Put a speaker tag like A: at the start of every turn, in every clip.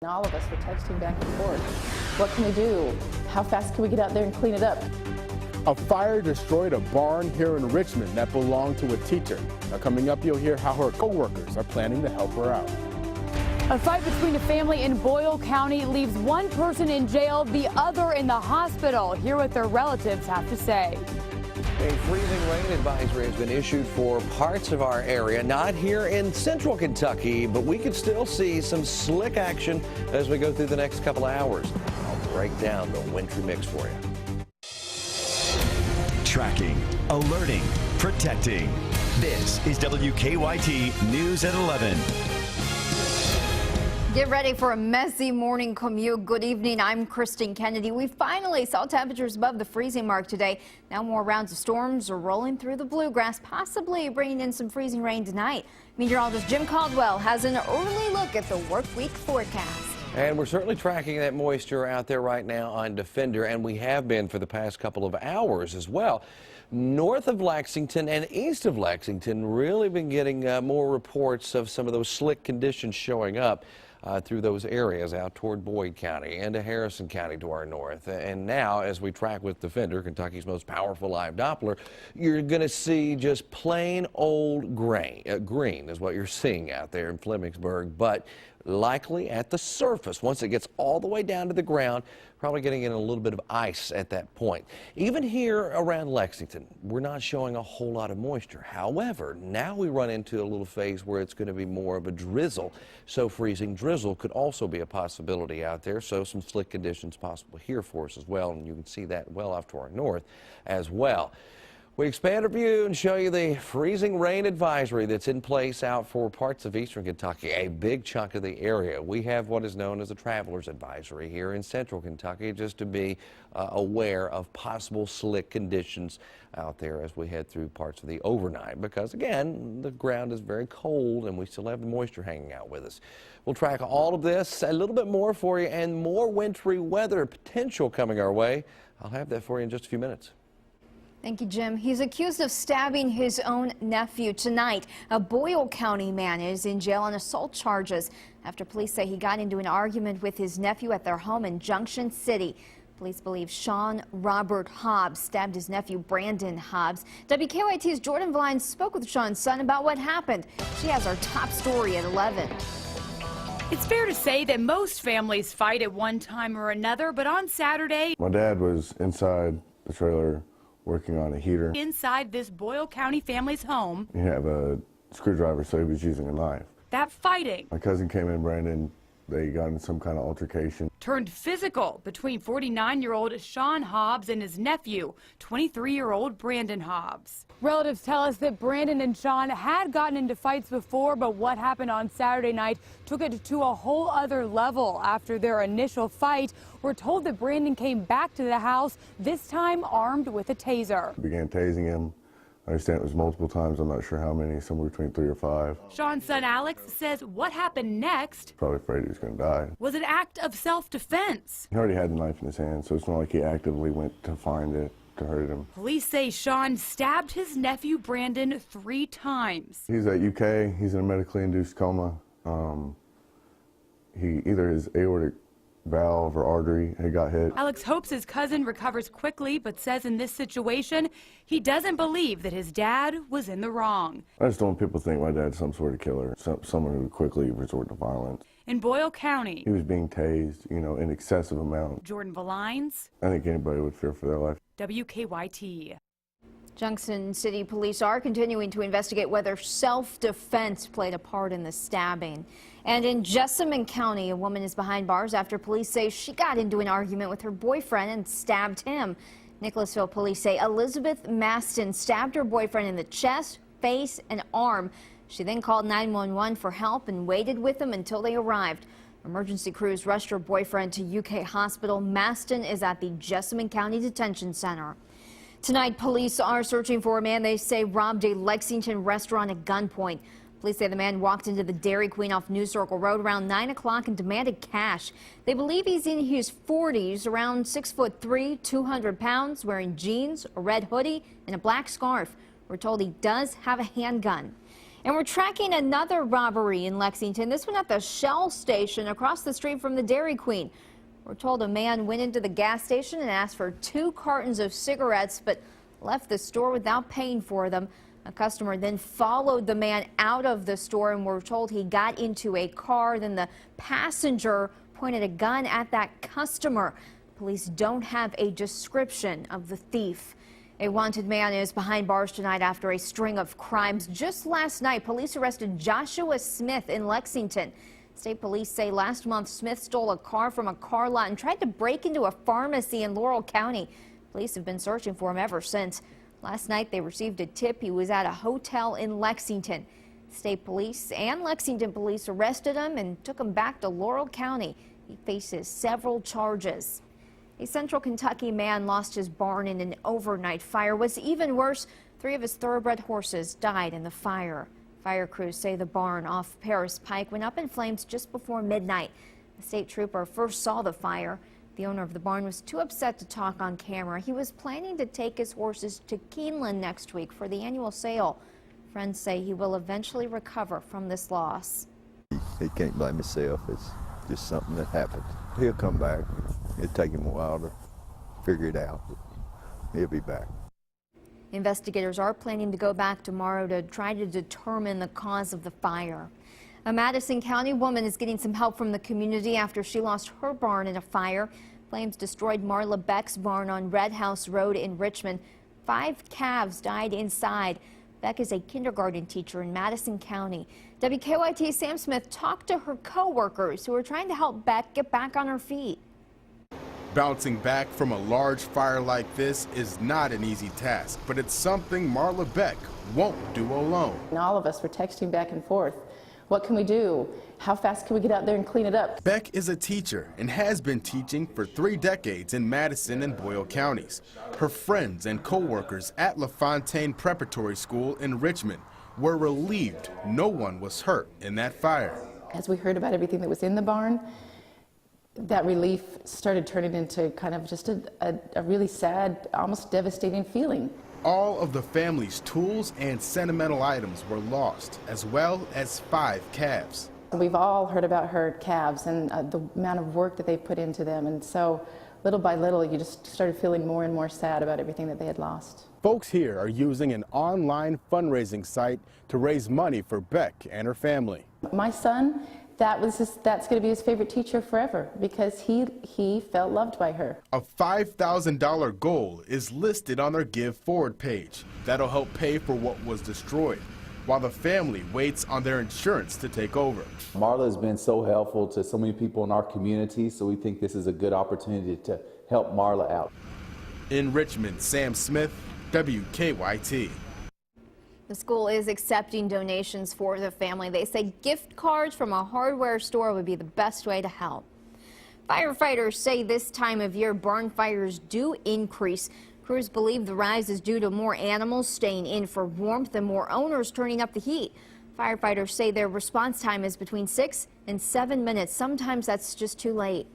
A: All of us were texting back and forth. What can we do? How fast can we get out there and clean it up?
B: A fire destroyed a barn here in Richmond that belonged to a teacher. Now, coming up, you'll hear how her co-workers are planning to help her out.
C: A fight between a family in Boyle County leaves one person in jail, the other in the hospital. Hear what their relatives have to say.
D: A freezing rain advisory has been issued for parts of our area, not here in central Kentucky, but we could still see some slick action as we go through the next couple of hours. I'll break down the wintry mix for you.
E: Tracking, alerting, protecting. This is WKYT News at 11.
F: Get ready for a messy morning commute. Good evening. I'm Kristen Kennedy. We finally saw temperatures above the freezing mark today. Now more rounds of storms are rolling through the bluegrass, possibly bringing in some freezing rain tonight. Meteorologist Jim Caldwell has an early look at the work week forecast.
D: And we're certainly tracking that moisture out there right now on Defender, and we have been for the past couple of hours as well. North of Lexington and east of Lexington, really been getting more reports of some of those slick conditions showing up through those areas out toward Boyd County and to Harrison County to our north. And now, as we track with Defender, Kentucky's most powerful live Doppler, you're going to see just plain old green is what you're seeing out there in Flemingsburg, but likely at the surface. Once it gets all the way down to the ground, probably getting in a little bit of ice at that point. Even here around Lexington, we're not showing a whole lot of moisture. However, now we run into a little phase where it's going to be more of a drizzle. So freezing drizzle could also be a possibility out there. So some slick conditions possible here for us as well. And you can see that well off to our north as well. We expand our view and show you the freezing rain advisory that's in place out for parts of eastern Kentucky, a big chunk of the area. We have what is known as a traveler's advisory here in central Kentucky, just to be aware of possible slick conditions out there as we head through parts of the overnight, because again, the ground is very cold and we still have the moisture hanging out with us. We'll track all of this, a little bit more for you, and more wintry weather potential coming our way. I'll have that for you in just a few minutes.
F: Thank you, Jim. He's accused of stabbing his own nephew tonight. A Boyle County man is in jail on assault charges after police say he got into an argument with his nephew at their home in Junction City. Police believe Sean Robert Hobbs stabbed his nephew Brandon Hobbs. WKYT's Jordan Vline spoke with Sean's son about what happened. She has our top story at 11.
C: It's fair to say that most families fight at one time or another, but on Saturday,
G: my dad was inside the trailer working on a heater.
C: Inside this Boyle County family's home,
G: He had a screwdriver, so he was using a knife.
C: that fighting
G: My cousin came in, Brandon. They got in some kind of altercation.
C: turned physical between 49-year-old Sean Hobbs and his nephew, 23-year-old Brandon Hobbs. Relatives tell us that Brandon and Sean had gotten into fights before, but what happened on Saturday night took it to a whole other level. After their initial fight, we're told that Brandon came back to the house, this time armed with a taser.
G: Began tasing him. I understand it was multiple times. I'm not sure how many, somewhere between 3 or 5.
C: Sean's son Alex says what happened next
G: Probably afraid he was going to die.
C: was an act of self-defense.
G: He already had the knife in his hand, so it's not like he actively went to find it to hurt him.
C: Police say Sean stabbed his nephew Brandon 3 times.
G: He's at UK. He's in a medically induced coma. Either his aortic valve or artery had got hit.
C: Alex hopes his cousin recovers quickly, but says in this situation, he doesn't believe that his dad was in the wrong.
G: I just don't want people to think my dad's some sort of killer, someone who would quickly resort to violence.
C: In Boyle County,
G: He was being tased, in excessive amount.
C: Jordan Valines,
G: I think anybody would fear for their life.
C: WKYT.
F: Junction City police are continuing to investigate whether self-defense played a part in the stabbing. And in Jessamine County, a woman is behind bars after police say she got into an argument with her boyfriend and stabbed him. Nicholasville police say Elizabeth Maston stabbed her boyfriend in the chest, face, and arm. She then called 911 for help and waited with them until they arrived. Emergency crews rushed her boyfriend to UK hospital. Maston is at the Jessamine County Detention Center. Tonight, police are searching for a man they say robbed a Lexington restaurant at gunpoint. Police say the man walked into the Dairy Queen off New Circle Road around 9 o'clock and demanded cash. They believe he's in his 40s, around 6'3", 200 pounds, wearing jeans, a red hoodie, and a black scarf. We're told he does have a handgun. And we're tracking another robbery in Lexington, this one at the Shell station across the street from the Dairy Queen. We're told a man went into the gas station and asked for 2 cartons of cigarettes, but left the store without paying for them. A customer then followed the man out of the store, and we're told he got into a car. Then the passenger pointed a gun at that customer. Police don't have a description of the thief. A wanted man is behind bars tonight after a string of crimes. Just last night, police arrested Joshua Smith in Lexington. State police say last month Smith stole a car from a car lot and tried to break into a pharmacy in Laurel County. Police have been searching for him ever since. Last night they received a tip he was at a hotel in Lexington. State police and Lexington police arrested him and took him back to Laurel County. He faces several charges. A Central Kentucky man lost his barn in an overnight fire. What's even worse, 3 of his thoroughbred horses died in the fire. Fire crews say the barn off Paris Pike went up in flames just before midnight. The state trooper first saw the fire. The owner of the barn was too upset to talk on camera. He was planning to take his horses to Keeneland next week for the annual sale. Friends say he will eventually recover from this loss.
H: He can't blame himself. It's just something that happened. He'll come back. It'll take him a while to figure it out. He'll be back.
F: Investigators are planning to go back tomorrow to try to determine the cause of the fire. A Madison County woman is getting some help from the community after she lost her barn in a fire. Flames destroyed Marla Beck's barn on Red House Road in Richmond. 5 calves died inside. Beck is a kindergarten teacher in Madison County. WKYT Sam Smith talked to her co-workers who are trying to help Beck get back on her feet.
B: Bouncing back from a large fire like this is not an easy task, but it's something Marla Beck won't do alone.
A: And all of us were texting back and forth. What can we do? How fast can we get out there and clean it up?
B: Beck is a teacher and has been teaching for 3 decades in Madison and Boyle counties. Her friends and co-workers at LaFontaine Preparatory School in Richmond were relieved no one was hurt in that fire.
A: As we heard about everything that was in the barn, that relief started turning into kind of just a really sad, almost devastating feeling.
B: All of the family's tools and sentimental items were lost, as well as 5 calves.
A: We've all heard about her calves and the amount of work that they put into them, and so little by little you just started feeling more and more sad about everything that they had lost.
B: Folks here are using an online fundraising site to raise money for Beck and her family.
A: My son, that's going to be his favorite teacher forever because he felt loved by her.
B: A $5,000 goal is listed on their Give Forward page. That'll help pay for what was destroyed, while the family waits on their insurance to take over.
I: Marla has been so helpful to so many people in our community, so we think this is a good opportunity to help Marla out.
B: In Richmond, Sam Smith, WKYT.
F: The school is accepting donations for the family. They say gift cards from a hardware store would be the best way to help. Firefighters say this time of year barn fires do increase. Crews believe the rise is due to more animals staying in for warmth and more owners turning up the heat. Firefighters say their response time is between 6 and 7 minutes. Sometimes that's just too late.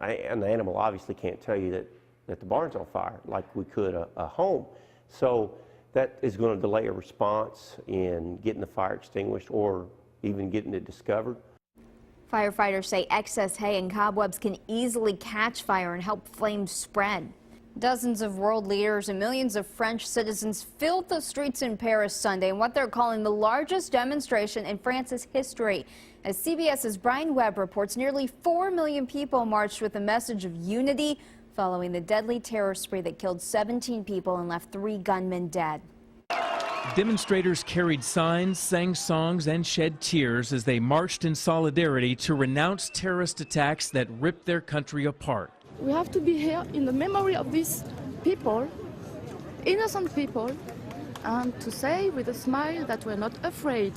J: An animal obviously can't tell you that the barn's on fire like we could a home. So that is going to delay a response in getting the fire extinguished or even getting it discovered.
F: Firefighters say excess hay and cobwebs can easily catch fire and help flames spread. Dozens of world leaders and millions of French citizens filled the streets in Paris Sunday in what they're calling the largest demonstration in France's history. As CBS's Brian Webb reports, nearly 4 million people marched with a message of unity following the deadly terror spree that killed 17 people and left 3 gunmen dead.
K: Demonstrators carried signs, sang songs, and shed tears as they marched in solidarity to renounce terrorist attacks that ripped their country apart.
L: We have to be here in the memory of these people, innocent people, and to say with a smile that we're not afraid.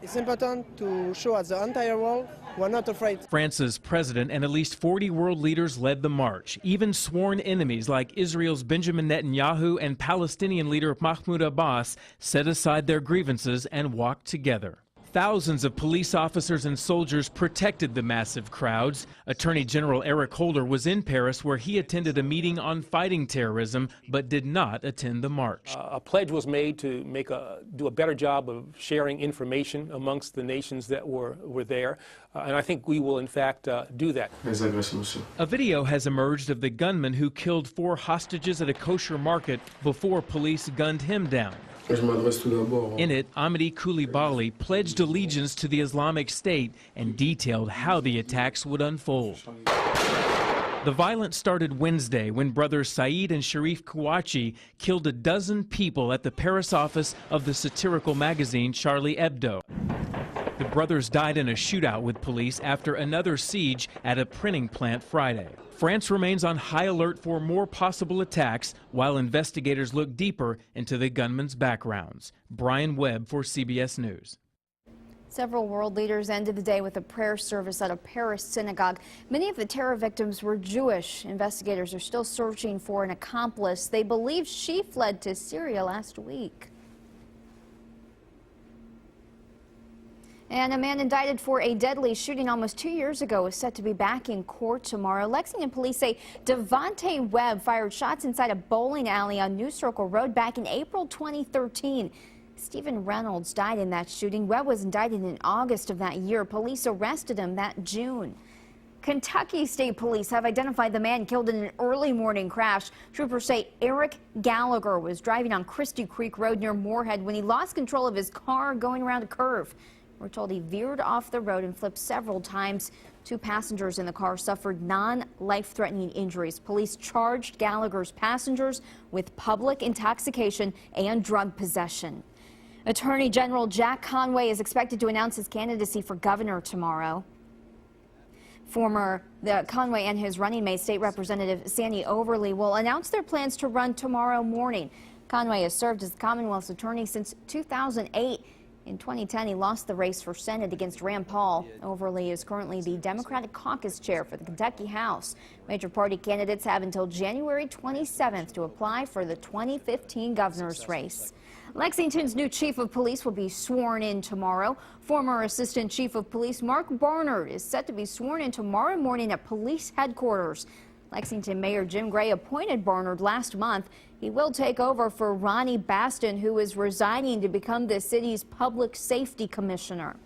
M: It's important to show at the entire world we're not afraid.
K: France's president and at least 40 world leaders led the march. Even sworn enemies like Israel's Benjamin Netanyahu and Palestinian leader Mahmoud Abbas set aside their grievances and walked together. Thousands of police officers and soldiers protected the massive crowds. Attorney General Eric Holder was in Paris where he attended a meeting on fighting terrorism but did not attend the march.
N: A pledge was made to do a better job of sharing information amongst the nations that were there, and I think we will in fact do that.
K: A video has emerged of the gunman who killed 4 hostages at a kosher market before police gunned him down. In it, Amity Coulibaly pledged allegiance to the Islamic State and detailed how the attacks would unfold. The violence started Wednesday when brothers Saeed and Sharif Kouachi killed a dozen people at the Paris office of the satirical magazine Charlie Hebdo. The brothers died in a shootout with police after another siege at a printing plant Friday. France remains on high alert for more possible attacks while investigators look deeper into the gunman's backgrounds. Brian Webb for CBS News.
F: Several world leaders ended the day with a prayer service at a Paris synagogue. Many of the terror victims were Jewish. Investigators are still searching for an accomplice. They believe she fled to Syria last week. And a man indicted for a deadly shooting almost 2 years ago is set to be back in court tomorrow. Lexington police say Devontae Webb fired shots inside a bowling alley on New Circle Road back in April 2013. Stephen Reynolds died in that shooting. Webb was indicted in August of that year. Police arrested him that June. Kentucky State Police have identified the man killed in an early morning crash. Troopers say Eric Gallagher was driving on Christie Creek Road near Moorhead when he lost control of his car going around a curve. We're told he veered off the road and flipped several times. 2 passengers in the car suffered non-life-threatening injuries. Police charged Gallagher's passengers with public intoxication and drug possession. Attorney General Jack Conway is expected to announce his candidacy for governor tomorrow. Conway and his running mate, State Representative Sandy Overly, will announce their plans to run tomorrow morning. Conway has served as the Commonwealth's attorney since 2008. In 2010, he lost the race for Senate against Rand Paul. Overly is currently the Democratic caucus chair for the Kentucky House. Major party candidates have until January 27th to apply for the 2015 governor's race. Lexington's new chief of police will be sworn in tomorrow. Former Assistant Chief of Police Mark Barnard is set to be sworn in tomorrow morning at police headquarters. Lexington Mayor Jim Gray appointed Barnard last month. He will take over for Ronnie Baston, who is resigning to become the city's public safety commissioner.